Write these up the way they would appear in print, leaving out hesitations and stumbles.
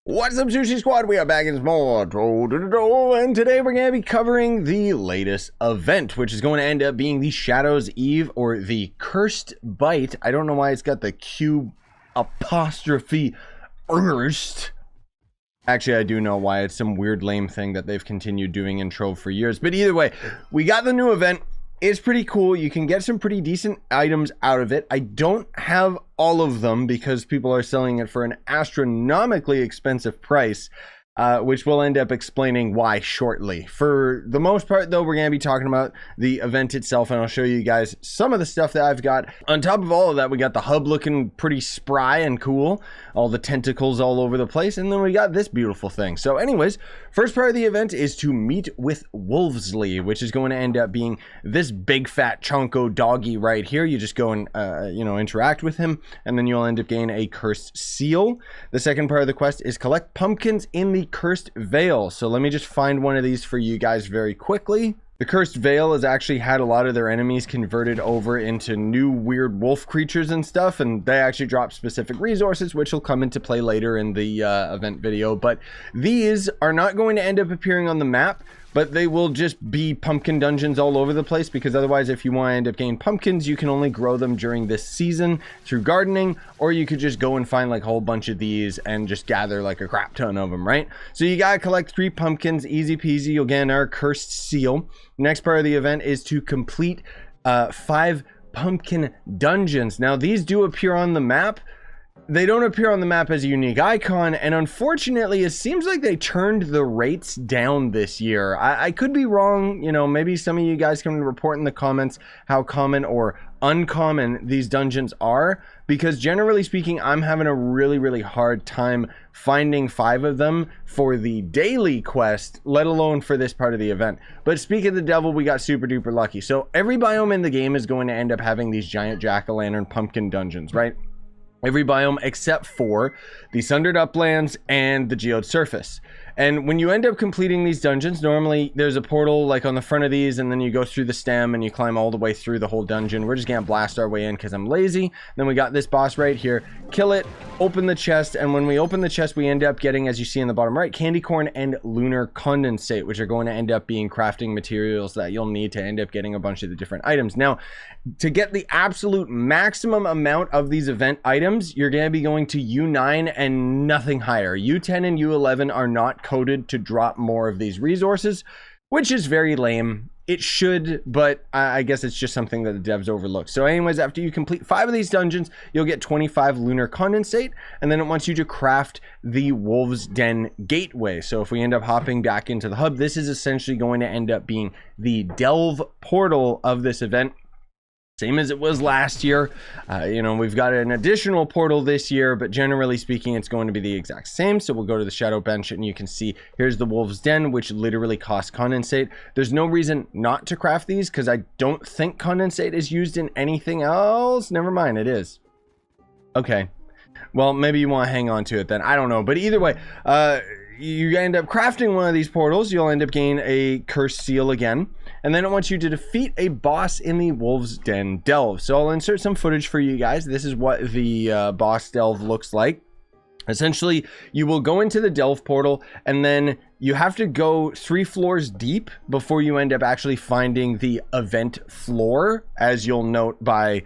What's up, Scyushi Squad? We are back in some more Tradable, and today we're going to be covering the latest event, which is going to end up being the Shadows Eve, or the Cursed Bite. I don't know why it's got the Q apostrophe Cursed. Actually, I do know why. It's some weird lame thing that they've continued doing in Trove for years. But either way, we got the new event. It's pretty cool. You can get some pretty decent items out of it. I don't have all of them because people are selling it for an astronomically expensive price, which we'll end up explaining why shortly. For the most part, though, we're going to be talking about the event itself, and I'll show you guys some of the stuff that I've got. On top of all of that, we got the hub looking pretty spry and cool, all the tentacles all over the place, and then we got this beautiful thing. So anyways, first part of the event is to meet with Wolfsley, which is going to end up being this big fat chunko doggy right here. You just go and interact with him, and then you'll end up getting a cursed seal. The second part of the quest is collect pumpkins in the Cursed Veil. So let me just find one of these for you guys very quickly. The Cursed Veil has actually had a lot of their enemies converted over into new weird wolf creatures and stuff, and they actually drop specific resources which will come into play later in the event video. But these are not going to end up appearing on the map, but they will just be pumpkin dungeons all over the place, because otherwise, if you want to end up getting pumpkins, you can only grow them during this season through gardening, or you could just go and find like a whole bunch of these and just gather like a crap ton of them, right? So you gotta collect 3 pumpkins, easy peasy. You'll get our cursed seal. Next part of the event is to complete 5 pumpkin dungeons. Now these do appear on the map. They don't appear on the map as a unique icon, and unfortunately it seems like they turned the rates down this year. I could be wrong, you know, maybe some of you guys can report in the comments how common or uncommon these dungeons are, because generally speaking, I'm having a really hard time finding 5 of them for the daily quest, let alone for this part of the event. But speaking of the devil, we got super duper lucky. So every biome in the game is going to end up having these giant jack-o'-lantern pumpkin dungeons, right? Every biome except for the Sundered Uplands and the Geode Surface. And when you end up completing these dungeons, normally there's a portal like on the front of these, and then you go through the stem and you climb all the way through the whole dungeon. We're just gonna blast our way in because I'm lazy. Then we got this boss right here. Kill it, open the chest, and when we open the chest, we end up getting, as you see in the bottom right, candy corn and lunar condensate, which are going to end up being crafting materials that you'll need to end up getting a bunch of the different items. Now, to get the absolute maximum amount of these event items, you're going to be going to U9 and nothing higher. U10 and U11 are not coded to drop more of these resources, which is very lame. It should, but I guess it's just something that the devs overlook. So anyways, after you complete 5 of these dungeons, you'll get 25 lunar condensate, and then it wants you to craft the Wolves Den Gateway. So if we end up hopping back into the hub, this is essentially going to end up being the delve portal of this event. Same as it was last year. We've got an additional portal this year, but generally speaking, it's going to be the exact same. So we'll go to the shadow bench and you can see here's the Wolves Den, which literally costs condensate. There's no reason not to craft these because I don't think condensate is used in anything else. Never mind, it is. Okay. Well, maybe you want to hang on to it then. I don't know. But either way, you end up crafting one of these portals. You'll end up getting a cursed seal again. And then it wants you to defeat a boss in the Wolves Den delve. So I'll insert some footage for you guys. This is what the boss delve looks like. Essentially, you will go into the delve portal, and then you have to go 3 floors deep before you end up actually finding the event floor, as you'll note by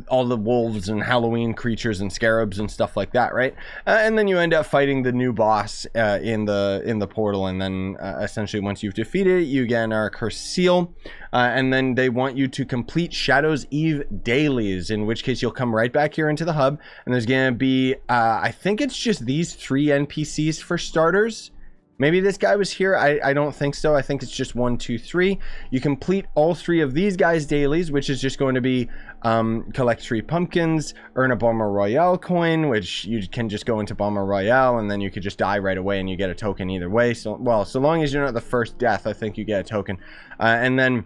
all the wolves and Halloween creatures and scarabs and stuff like that, right? And then you end up fighting the new boss in the portal, and then essentially once you've defeated it, you get our cursed seal, and then they want you to complete Shadows Eve dailies, in which case you'll come right back here into the hub, and there's gonna be I think it's just these 3 NPCs for starters. Maybe this guy was here. I don't think so. I think it's just 1, 2, 3. You complete all 3 of these guys' dailies, which is just going to be collect 3 pumpkins, earn a Bomber Royale coin, which you can just go into Bomber Royale, and then you could just die right away and you get a token either way. So, well, so long as you're not the first death, I think you get a token. And then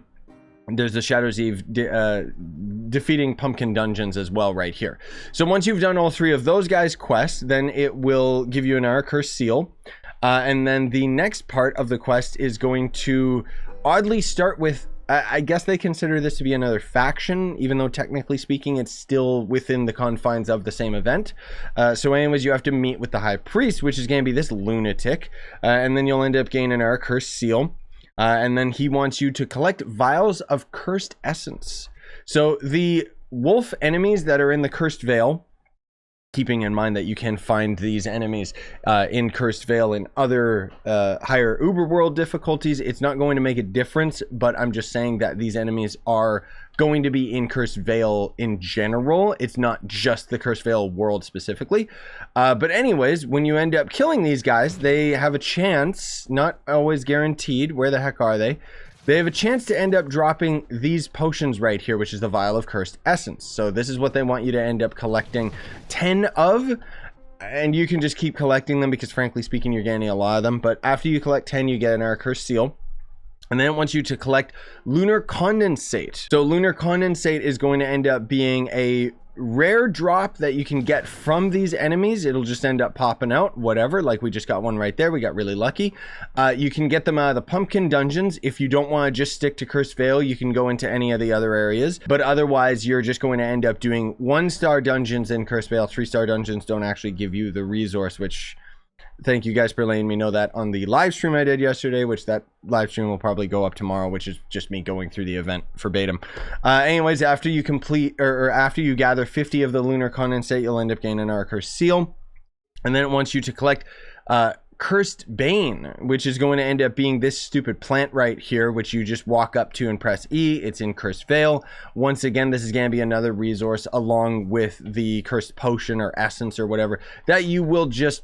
there's the Shadows Eve defeating pumpkin dungeons as well right here. So once you've done all 3 of those guys' quests, then it will give you an cursed seal. And then the next part of the quest is going to oddly start with I guess they consider this to be another faction, even though technically speaking, it's still within the confines of the same event. So anyways, you have to meet with the High Priest, which is going to be this lunatic, and then you'll end up gaining our Cursed Seal. And then he wants you to collect vials of Cursed Essence. So the wolf enemies that are in the Cursed Vale, keeping in mind that you can find these enemies in Cursed Vale in other higher Uberworld difficulties, it's not going to make a difference, but I'm just saying that these enemies are going to be in Cursed Vale in general. It's not just the Cursed Vale world specifically. But anyways, when you end up killing these guys, they have a chance, not always guaranteed, where the heck are they? They have a chance to end up dropping these potions right here, which is the Vial of Cursed Essence. So this is what they want you to end up collecting 10 of, and you can just keep collecting them because frankly speaking, you're getting a lot of them. But after you collect 10, you get an Cursed Seal. And then it wants you to collect Lunar Condensate. So Lunar Condensate is going to end up being a rare drop that you can get from these enemies. It'll just end up popping out, whatever, like we just got one right there. We got really lucky. You can get them out of the pumpkin dungeons. If you don't want to just stick to Cursed Vale, you can go into any of the other areas, but otherwise you're just going to end up doing 1-star dungeons in Cursed Vale. 3-star dungeons don't actually give you the resource, which thank you guys for letting me know that on the live stream I did yesterday, which that live stream will probably go up tomorrow, which is just me going through the event verbatim. Anyways, after you complete or after you gather 50 of the Lunar Condensate, you'll end up gaining our Cursed Seal. And then it wants you to collect Cursed Bane, which is going to end up being this stupid plant right here, which you just walk up to and press E. It's in Cursed Vale. Once again, this is going to be another resource along with the Cursed Potion or Essence or whatever that you will just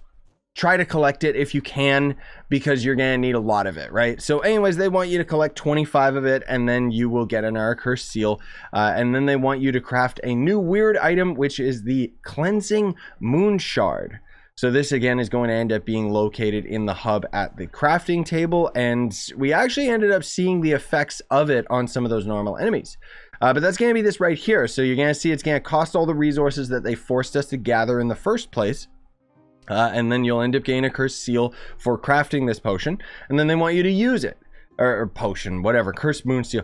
try to collect it if you can, because you're gonna need a lot of it, right? So anyways, they want you to collect 25 of it, and then you will get an Cursed Seal, and then they want you to craft a new weird item, which is the Cleansing Moon Shard. So this again is going to end up being located in the hub at the crafting table, and we actually ended up seeing the effects of it on some of those normal enemies. But that's going to be this right here. So you're going to see it's going to cost all the resources that they forced us to gather in the first place. And then you'll end up getting a Cursed Seal for crafting this potion, and then they want you to use it, or potion, whatever, Cursed Moon Seal.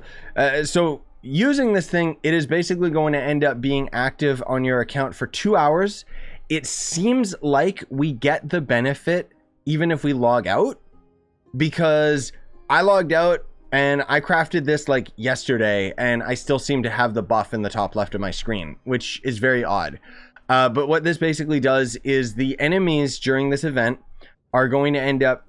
So using this thing, it is basically going to end up being active on your account for 2 hours. It seems like we get the benefit even if we log out, because I logged out and I crafted this like yesterday, and I still seem to have the buff in the top left of my screen, which is very odd. But what this basically does is the enemies during this event are going to end up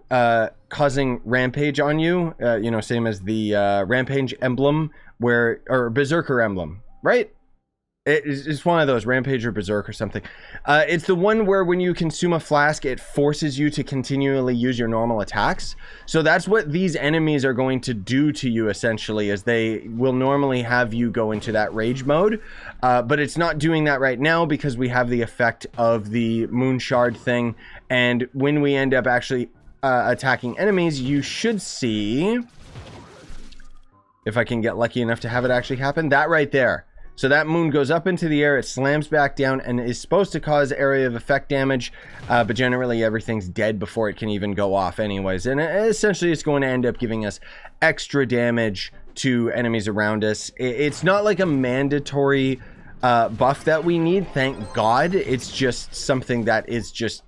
causing rampage on you, you know, same as the rampage emblem, or berserker emblem, right? It's one of those, rampage or berserk or something. It's the one where when you consume a flask, it forces you to continually use your normal attacks. So that's what these enemies are going to do to you, essentially, is they will normally have you go into that rage mode. But it's not doing that right now because we have the effect of the Moon Shard thing. And when we end up actually attacking enemies, you should see, if I can get lucky enough to have it actually happen, that right there. So that moon goes up into the air, it slams back down, and is supposed to cause area of effect damage, but generally everything's dead before it can even go off anyways. And essentially it's going to end up giving us extra damage to enemies around us. It's not like a mandatory buff that we need, thank God. It's just something that is just,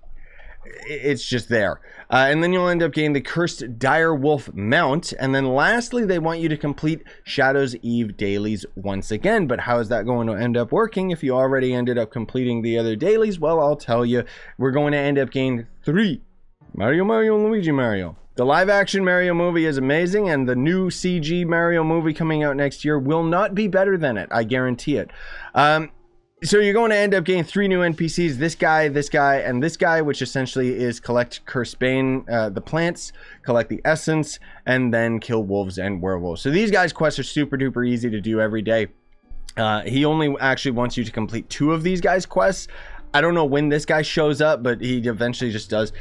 it's just there. And then you'll end up getting the Cursed Dire Wolf Mount. And then lastly, they want you to complete Shadows Eve dailies once again. But how is that going to end up working if you already ended up completing the other dailies? Well, I'll tell you. We're going to end up getting 3 Mario, and Luigi Mario. The live action Mario movie is amazing, and the new CG Mario movie coming out next year will not be better than it. I guarantee it. So you're going to end up getting 3 new NPCs, this guy, and this guy, which essentially is collect Cursed Bane, the plants, collect the essence, and then kill wolves and werewolves. So these guys' quests are super duper easy to do every day. He only actually wants you to complete 2 of these guys' quests. I don't know when this guy shows up, but he eventually just does.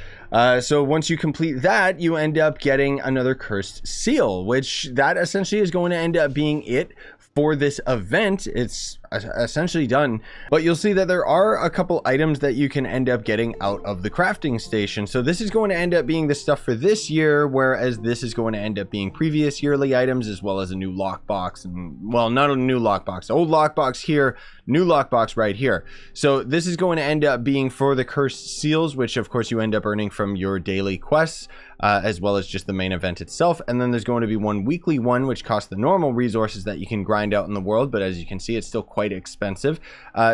So once you complete that, you end up getting another Cursed Seal, which that essentially is going to end up being it for this event. It's essentially done. But you'll see that there are a couple items that you can end up getting out of the crafting station. So this is going to end up being the stuff for this year, whereas this is going to end up being previous yearly items, as well as a new lockbox. And well, not a new lockbox, old lockbox here, new lockbox right here. So this is going to end up being for the cursed seals, which of course you end up earning from your daily quests, as well as just the main event itself. And then there's going to be one weekly one, which costs the normal resources that you can grind out in the world, but as you can see, it's still quite expensive.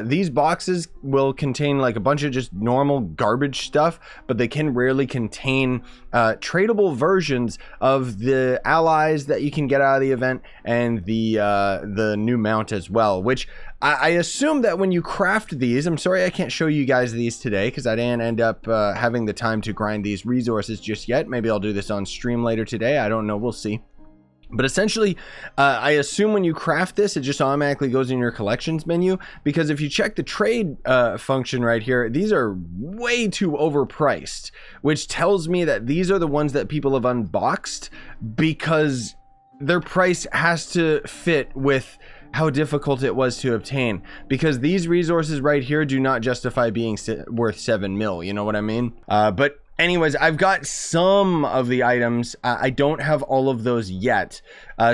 These boxes will contain like a bunch of just normal garbage stuff, but they can rarely contain tradable versions of the allies that you can get out of the event, and the new mount as well, which I assume that when you craft these, I'm sorry I can't show you guys these today because I didn't end up having the time to grind these resources just yet. Maybe I'll do this on stream later today. I don't know. We'll see. But essentially, I assume when you craft this, it just automatically goes in your collections menu, because if you check the trade function right here, these are way too overpriced, which tells me that these are the ones that people have unboxed because their price has to fit with how difficult it was to obtain, because these resources right here do not justify being worth 7 mil, you know what I mean? But anyways, I've got some of the items. I don't have all of those yet.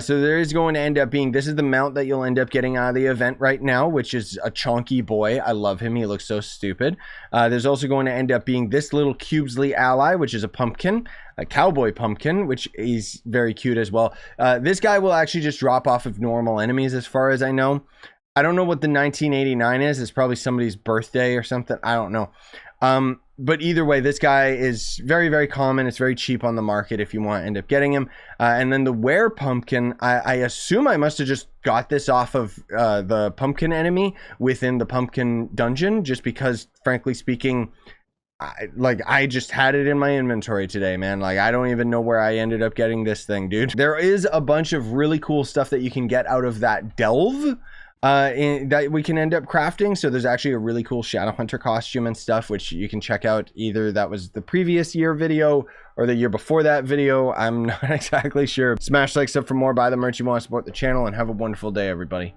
So there is going to end up being, this is the mount that you'll end up getting out of the event right now, which is a chonky boy. I love him. He looks so stupid. There's also going to end up being this little Cubesley ally, which is a pumpkin, a cowboy pumpkin, which is very cute as well. This guy will actually just drop off of normal enemies as far as I know. I don't know what the 1989 is. It's probably somebody's birthday or something. I don't know. But either way, this guy is very, very common. It's very cheap on the market if you want to end up getting him. And then the were pumpkin, I assume I must have just got this off of the pumpkin enemy within the pumpkin dungeon, just because, frankly speaking, I just had it in my inventory today, man. Like, I don't even know where I ended up getting this thing, dude. There is a bunch of really cool stuff that you can get out of that delve that we can end up crafting. So there's actually a really cool Shadow Hunter costume and stuff, which you can check out. Either that was the previous year video or the year before that video. I'm not exactly sure. Smash like, sub for more, buy the merch you want, support the channel, and have a wonderful day, everybody.